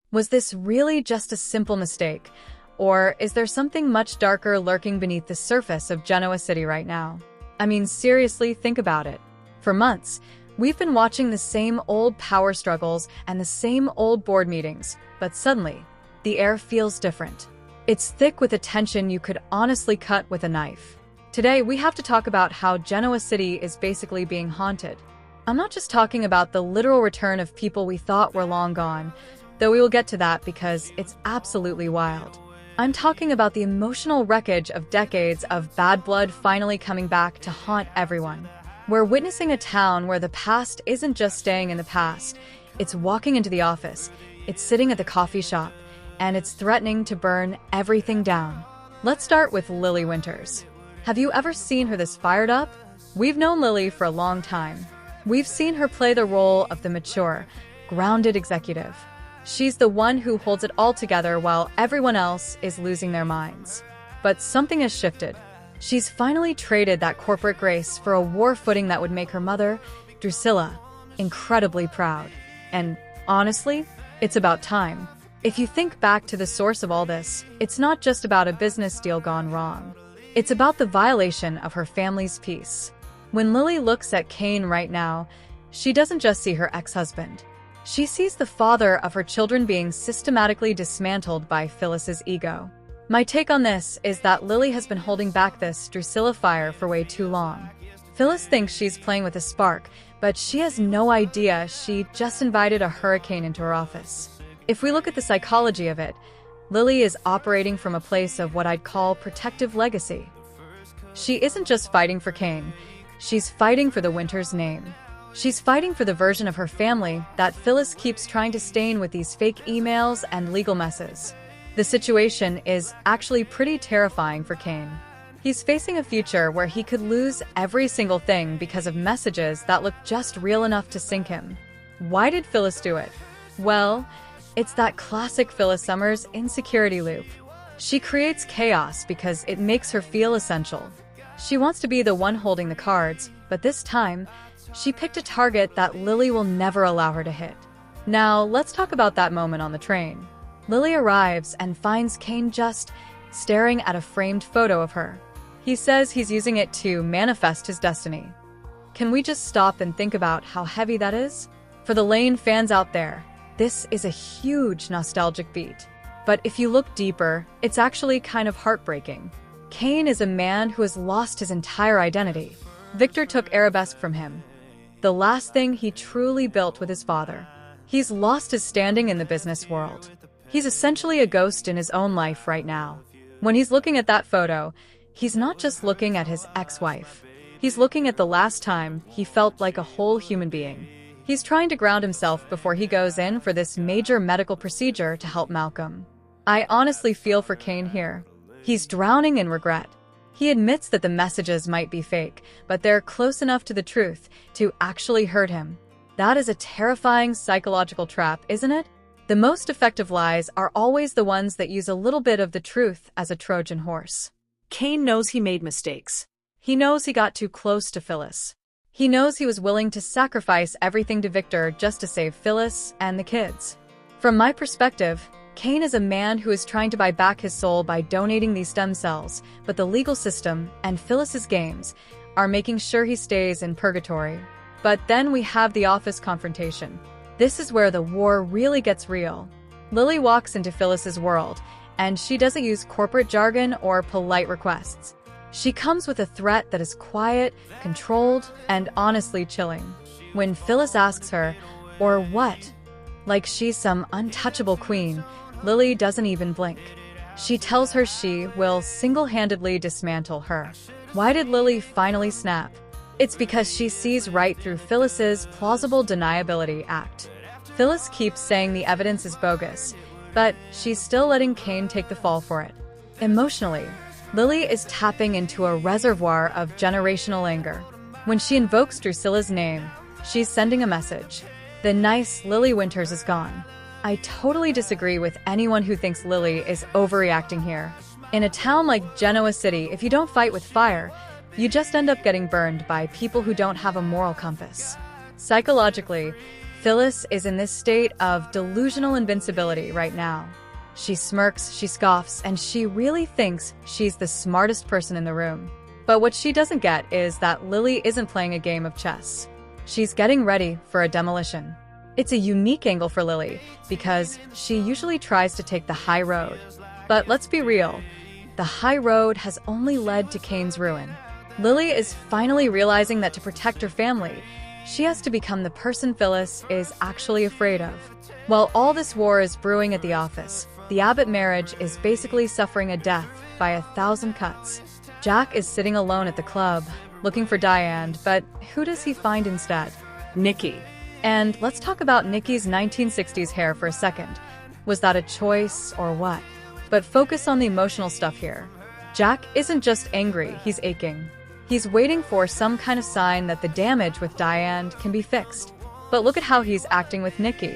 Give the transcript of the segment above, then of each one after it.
Was this really just a simple mistake? Or is there something much darker lurking beneath the surface of Genoa City right now? I mean, seriously, think about it. For months, we've been watching the same old power struggles and the same old board meetings, but suddenly, the air feels different. It's thick with a tension you could honestly cut with a knife. Today, we have to talk about how Genoa City is basically being haunted. I'm not just talking about the literal return of people we thought were long gone, though we will get to that because it's absolutely wild. I'm talking about the emotional wreckage of decades of bad blood finally coming back to haunt everyone. We're witnessing a town where the past isn't just staying in the past, it's walking into the office, it's sitting at the coffee shop, and it's threatening to burn everything down. Let's start with Lily Winters. Have you ever seen her this fired up? We've known Lily for a long time. We've seen her play the role of the mature, grounded executive. She's the one who holds it all together while everyone else is losing their minds. But something has shifted. She's finally traded that corporate grace for a war footing that would make her mother, Drusilla, incredibly proud. And honestly, it's about time. If you think back to the source of all this, it's not just about a business deal gone wrong. It's about the violation of her family's peace. When Lily looks at Kane right now, she doesn't just see her ex-husband. She sees the father of her children being systematically dismantled by Phyllis's ego. My take on this is that Lily has been holding back this Drusilla fire for way too long. Phyllis thinks she's playing with a spark, but she has no idea she just invited a hurricane into her office. If we look at the psychology of it, Lily is operating from a place of what I'd call protective legacy. She isn't just fighting for Kane, she's fighting for the Winters name. She's fighting for the version of her family that Phyllis keeps trying to stain with these fake emails and legal messes. The situation is actually pretty terrifying for Kane. He's facing a future where he could lose every single thing because of messages that look just real enough to sink him. Why did Phyllis do it? Well, it's that classic Phyllis Summers insecurity loop. She creates chaos because it makes her feel essential. She wants to be the one holding the cards, but this time, she picked a target that Lily will never allow her to hit. Now, let's talk about that moment on the train. Lily arrives and finds Kane just staring at a framed photo of her. He says he's using it to manifest his destiny. Can we just stop and think about how heavy that is? For the Lane fans out there, this is a huge nostalgic beat. But if you look deeper, it's actually kind of heartbreaking. Kane is a man who has lost his entire identity. Victor took Arabesque from him, the last thing he truly built with his father. He's lost his standing in the business world. He's essentially a ghost in his own life right now. When he's looking at that photo, he's not just looking at his ex-wife. He's looking at the last time he felt like a whole human being. He's trying to ground himself before he goes in for this major medical procedure to help Malcolm. I honestly feel for Kane here. He's drowning in regret. He admits that the messages might be fake, but they're close enough to the truth to actually hurt him. That is a terrifying psychological trap, isn't it? The most effective lies are always the ones that use a little bit of the truth as a Trojan horse. Kane knows he made mistakes. He knows he got too close to Phyllis. He knows he was willing to sacrifice everything to Victor just to save Phyllis and the kids. From my perspective, Kane is a man who is trying to buy back his soul by donating these stem cells, but the legal system and Phyllis's games are making sure he stays in purgatory. But then we have the office confrontation. This is where the war really gets real. Lily walks into Phyllis's world, and she doesn't use corporate jargon or polite requests. She comes with a threat that is quiet, controlled, and honestly chilling. When Phyllis asks her, "Or what?" like she's some untouchable queen, Lily doesn't even blink. She tells her she will single-handedly dismantle her. Why did Lily finally snap? It's because she sees right through Phyllis's plausible deniability act. Phyllis keeps saying the evidence is bogus, but she's still letting Kane take the fall for it. Emotionally, Lily is tapping into a reservoir of generational anger. When she invokes Drusilla's name, she's sending a message. The nice Lily Winters is gone. I totally disagree with anyone who thinks Lily is overreacting here. In a town like Genoa City, if you don't fight with fire, you just end up getting burned by people who don't have a moral compass. Psychologically, Phyllis is in this state of delusional invincibility right now. She smirks, she scoffs, and she really thinks she's the smartest person in the room. But what she doesn't get is that Lily isn't playing a game of chess. She's getting ready for a demolition. It's a unique angle for Lily because she usually tries to take the high road. But let's be real, the high road has only led to Kane's ruin. Lily is finally realizing that to protect her family, she has to become the person Phyllis is actually afraid of. While all this war is brewing at the office, the Abbott marriage is basically suffering a death by 1,000 cuts. Jack is sitting alone at the club, looking for Diane, but who does he find instead? Nikki. And let's talk about Nikki's 1960s hair for a second. Was that a choice or what? But focus on the emotional stuff here. Jack isn't just angry, he's aching. He's waiting for some kind of sign that the damage with Diane can be fixed. But look at how he's acting with Nikki.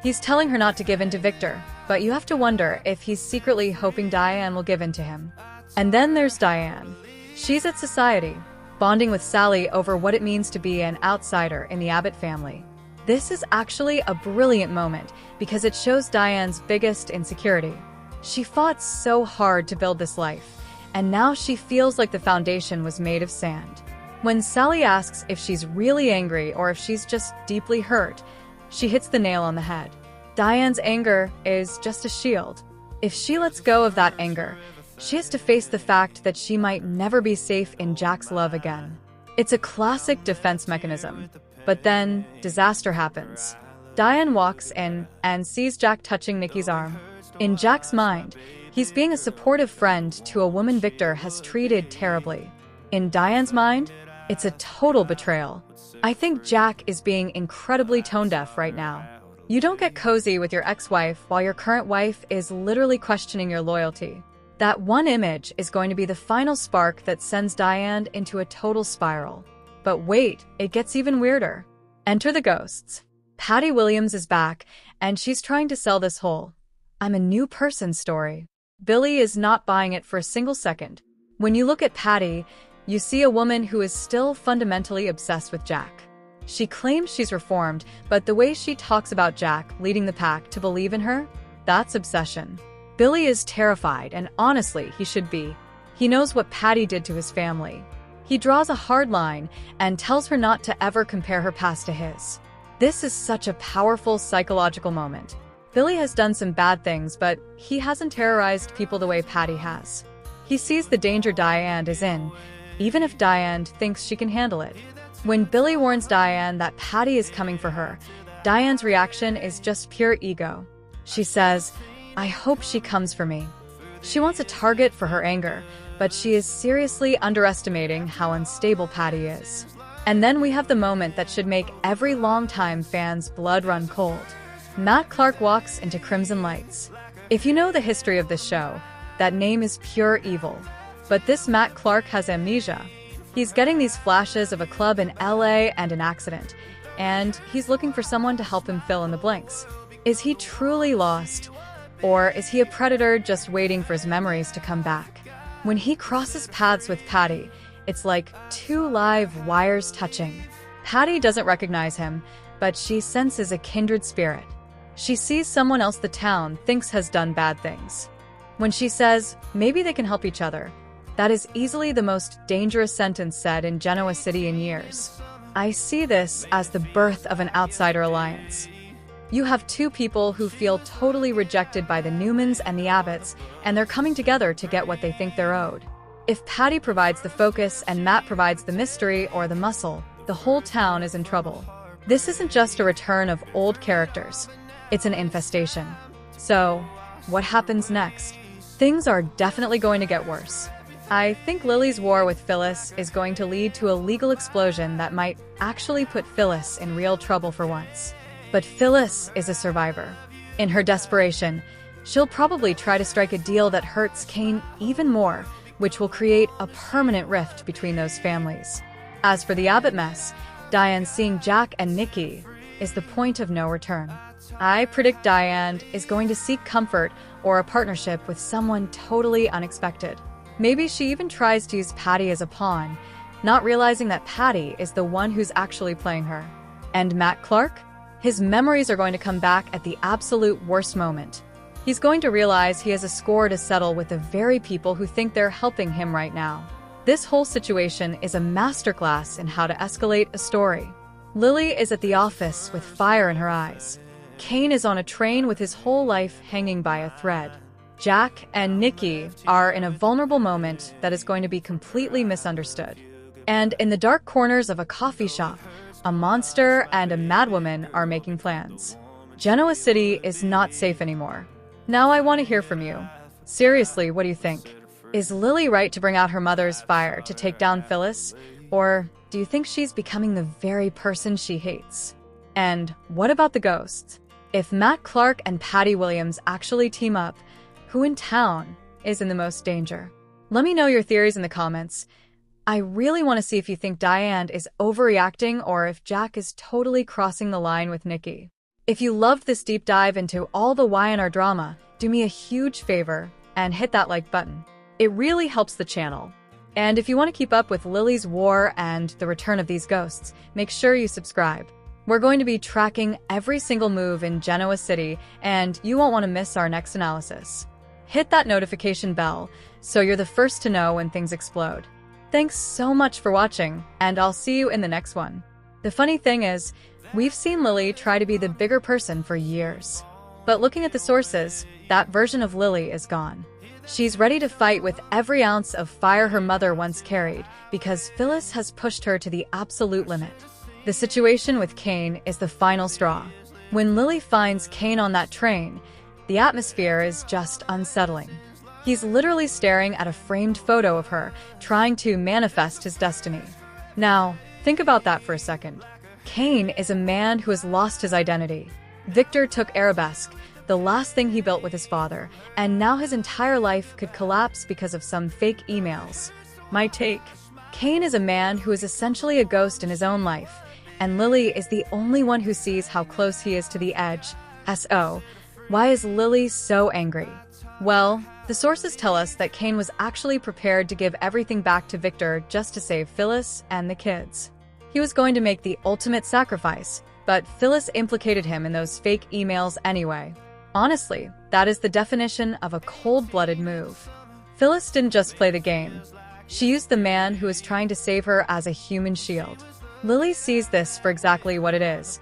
He's telling her not to give in to Victor, but you have to wonder if he's secretly hoping Diane will give in to him. And then there's Diane. She's at society, bonding with Sally over what it means to be an outsider in the Abbott family. This is actually a brilliant moment because it shows Diane's biggest insecurity. She fought so hard to build this life, and now she feels like the foundation was made of sand. When Sally asks if she's really angry or if she's just deeply hurt, she hits the nail on the head. Diane's anger is just a shield. If she lets go of that anger, she has to face the fact that she might never be safe in Jack's love again. It's a classic defense mechanism. But then, disaster happens. Diane walks in and sees Jack touching Nikki's arm. In Jack's mind, he's being a supportive friend to a woman Victor has treated terribly. In Diane's mind, it's a total betrayal. I think Jack is being incredibly tone-deaf right now. You don't get cozy with your ex-wife while your current wife is literally questioning your loyalty. That one image is going to be the final spark that sends Diane into a total spiral. But wait, it gets even weirder. Enter the ghosts. Patty Williams is back, and she's trying to sell this whole "I'm a new person" story. Billy is not buying it for a single second. When you look at Patty, you see a woman who is still fundamentally obsessed with Jack. She claims she's reformed, but the way she talks about Jack leading the pack to believe in her, that's obsession. Billy is terrified, and honestly, he should be. He knows what Patty did to his family. He draws a hard line and tells her not to ever compare her past to his. This is such a powerful psychological moment. Billy has done some bad things, but he hasn't terrorized people the way Patty has. He sees the danger Diane is in, even if Diane thinks she can handle it. When Billy warns Diane that Patty is coming for her, Diane's reaction is just pure ego. She says, "I hope she comes for me." She wants a target for her anger, but she is seriously underestimating how unstable Patty is. And then we have the moment that should make every longtime fan's blood run cold. Matt Clark walks into Crimson Lights. If you know the history of this show, that name is pure evil. But this Matt Clark has amnesia. He's getting these flashes of a club in LA and an accident, and he's looking for someone to help him fill in the blanks. Is he truly lost? Or is he a predator just waiting for his memories to come back? When he crosses paths with Patty, it's like two live wires touching. Patty doesn't recognize him, but she senses a kindred spirit. She sees someone else the town thinks has done bad things. When she says, maybe they can help each other, that is easily the most dangerous sentence said in Genoa City in years. I see this as the birth of an outsider alliance. You have two people who feel totally rejected by the Newmans and the Abbotts, and they're coming together to get what they think they're owed. If Patty provides the focus and Matt provides the mystery or the muscle, the whole town is in trouble. This isn't just a return of old characters. It's an infestation. So, what happens next? Things are definitely going to get worse. I think Lily's war with Phyllis is going to lead to a legal explosion that might actually put Phyllis in real trouble for once. But Phyllis is a survivor. In her desperation, she'll probably try to strike a deal that hurts Kane even more, which will create a permanent rift between those families. As for the Abbott mess, Diane seeing Jack and Nikki is the point of no return. I predict Diane is going to seek comfort or a partnership with someone totally unexpected. Maybe she even tries to use Patty as a pawn, not realizing that Patty is the one who's actually playing her. And Matt Clark? His memories are going to come back at the absolute worst moment. He's going to realize he has a score to settle with the very people who think they're helping him right now. This whole situation is a masterclass in how to escalate a story. Lily is at the office with fire in her eyes. Kane is on a train with his whole life hanging by a thread. Jack and Nikki are in a vulnerable moment that is going to be completely misunderstood. And in the dark corners of a coffee shop, a monster and a madwoman are making plans. Genoa City is not safe anymore. Now I want to hear from you. Seriously, what do you think? Is Lily right to bring out her mother's fire to take down Phyllis? Or do you think she's becoming the very person she hates? And what about the ghosts? If Matt Clark and Patty Williams actually team up, who in town is in the most danger? Let me know your theories in the comments. I really want to see if you think Diane is overreacting or if Jack is totally crossing the line with Nikki. If you loved this deep dive into all the Y&R drama, do me a huge favor and hit that like button. It really helps the channel. And if you want to keep up with Lily's war and the return of these ghosts, make sure you subscribe. We're going to be tracking every single move in Genoa City, and you won't want to miss our next analysis. Hit that notification bell so you're the first to know when things explode. Thanks so much for watching, and I'll see you in the next one. The funny thing is, we've seen Lily try to be the bigger person for years. But looking at the sources, that version of Lily is gone. She's ready to fight with every ounce of fire her mother once carried because Phyllis has pushed her to the absolute limit. The situation with Kane is the final straw. When Lily finds Kane on that train, the atmosphere is just unsettling. He's literally staring at a framed photo of her, trying to manifest his destiny. Now, think about that for a second. Kane is a man who has lost his identity. Victor took Arabesque, the last thing he built with his father, and now his entire life could collapse because of some fake emails. My take: Kane is a man who is essentially a ghost in his own life, and Lily is the only one who sees how close he is to the edge. So, why is Lily so angry? Well, the sources tell us that Kane was actually prepared to give everything back to Victor just to save Phyllis and the kids. He was going to make the ultimate sacrifice, but Phyllis implicated him in those fake emails anyway. Honestly, that is the definition of a cold-blooded move. Phyllis didn't just play the game. She used the man who was trying to save her as a human shield. Lily sees this for exactly what it is: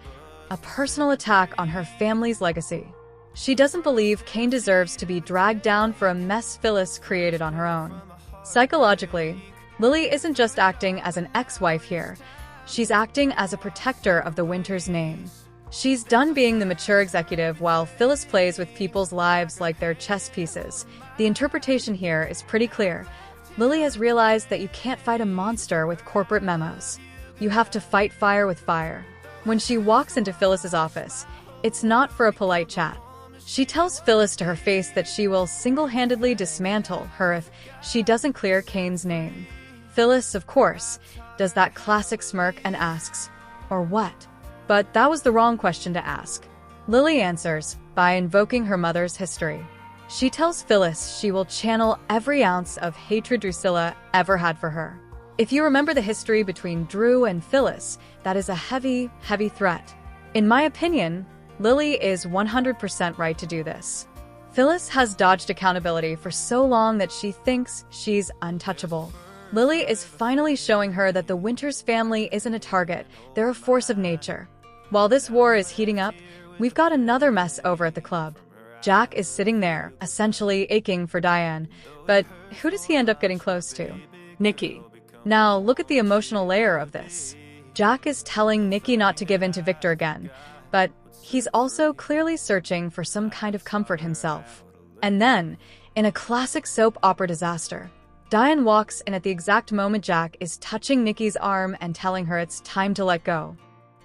a personal attack on her family's legacy. She doesn't believe Kane deserves to be dragged down for a mess Phyllis created on her own. Psychologically, Lily isn't just acting as an ex-wife here. She's acting as a protector of the Winters name. She's done being the mature executive while Phyllis plays with people's lives like they're chess pieces. The interpretation here is pretty clear. Lily has realized that you can't fight a monster with corporate memos. You have to fight fire with fire. When she walks into Phyllis's office, it's not for a polite chat. She tells Phyllis to her face that she will single-handedly dismantle her if she doesn't clear Kane's name. Phyllis, of course, does that classic smirk and asks, "Or what?" But that was the wrong question to ask. Lily answers by invoking her mother's history. She tells Phyllis she will channel every ounce of hatred Drusilla ever had for her. If you remember the history between Drew and Phyllis, that is a heavy, heavy threat. In my opinion, Lily is 100% right to do this. Phyllis has dodged accountability for so long that she thinks she's untouchable. Lily is finally showing her that the Winters family isn't a target, they're a force of nature. While this war is heating up, we've got another mess over at the club. Jack is sitting there, essentially aching for Diane, but who does he end up getting close to? Nikki. Now look at the emotional layer of this. Jack is telling Nikki not to give in to Victor again, but he's also clearly searching for some kind of comfort himself. And then, in a classic soap opera disaster, Diane walks in at the exact moment Jack is touching Nikki's arm and telling her it's time to let go.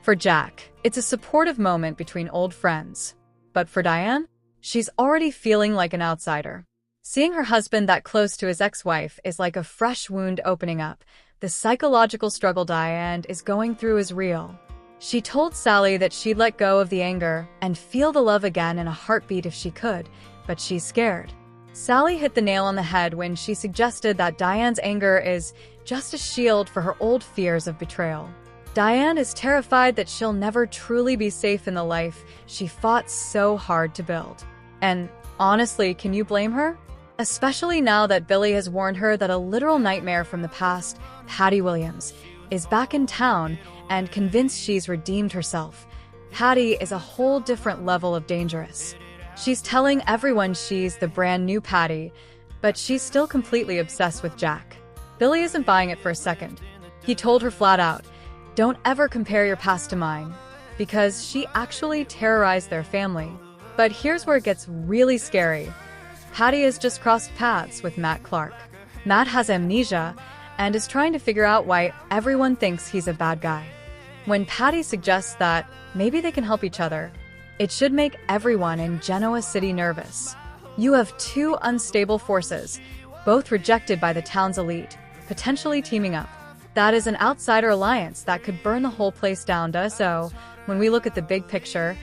For Jack, it's a supportive moment between old friends. But for Diane, she's already feeling like an outsider. Seeing her husband that close to his ex-wife is like a fresh wound opening up. The psychological struggle Diane is going through is real. She told Sally that she'd let go of the anger and feel the love again in a heartbeat if she could, but she's scared. Sally hit the nail on the head when she suggested that Diane's anger is just a shield for her old fears of betrayal. Diane is terrified that she'll never truly be safe in the life she fought so hard to build. And honestly, can you blame her? Especially now that Billy has warned her that a literal nightmare from the past, Patty Williams, is back in town and convinced she's redeemed herself. Patty is a whole different level of dangerous. She's telling everyone she's the brand new Patty, but she's still completely obsessed with Jack. Billy isn't buying it for a second. He told her flat out, "Don't ever compare your past to mine," because she actually terrorized their family. But here's where it gets really scary. Patty has just crossed paths with Matt Clark. Matt has amnesia and is trying to figure out why everyone thinks he's a bad guy. When Patty suggests that maybe they can help each other, it should make everyone in Genoa City nervous. You have two unstable forces, both rejected by the town's elite, potentially teaming up. That is an outsider alliance that could burn the whole place down. So, when we look at the big picture,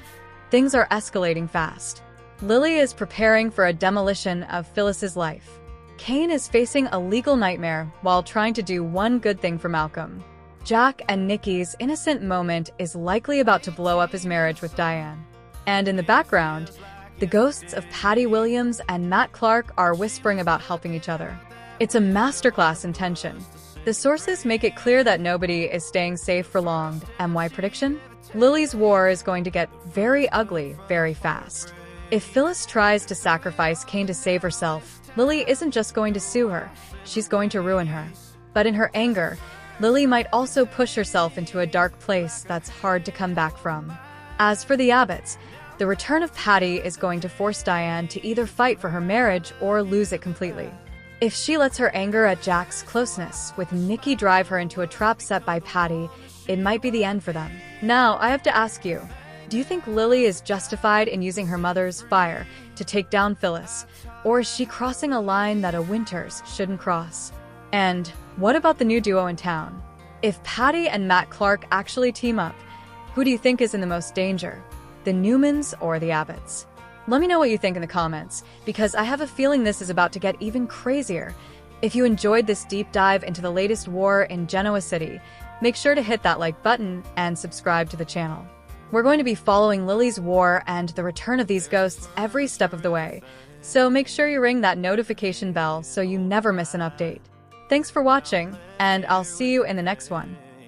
things are escalating fast. Lily is preparing for a demolition of Phyllis's life. Kane is facing a legal nightmare while trying to do one good thing for Malcolm. Jack and Nikki's innocent moment is likely about to blow up his marriage with Diane. And in the background, the ghosts of Patty Williams and Matt Clark are whispering about helping each other. It's a masterclass in tension. The sources make it clear that nobody is staying safe for long. And why prediction? Lily's war is going to get very ugly very fast. If Phyllis tries to sacrifice Kane to save herself, Lily isn't just going to sue her, she's going to ruin her. But in her anger, Lily might also push herself into a dark place that's hard to come back from. As for the Abbotts, the return of Patty is going to force Diane to either fight for her marriage or lose it completely. If she lets her anger at Jack's closeness with Nikki drive her into a trap set by Patty, it might be the end for them. Now, I have to ask you, do you think Lily is justified in using her mother's fire to take down Phyllis, or is she crossing a line that a Winters shouldn't cross? And what about the new duo in town? If Patty and Matt Clark actually team up, who do you think is in the most danger? The Newmans or the Abbotts? Let me know what you think in the comments, because I have a feeling this is about to get even crazier. If you enjoyed this deep dive into the latest war in Genoa City, make sure to hit that like button and subscribe to the channel. We're going to be following Lily's war and the return of these ghosts every step of the way, so make sure you ring that notification bell so you never miss an update. Thanks for watching, and I'll see you in the next one.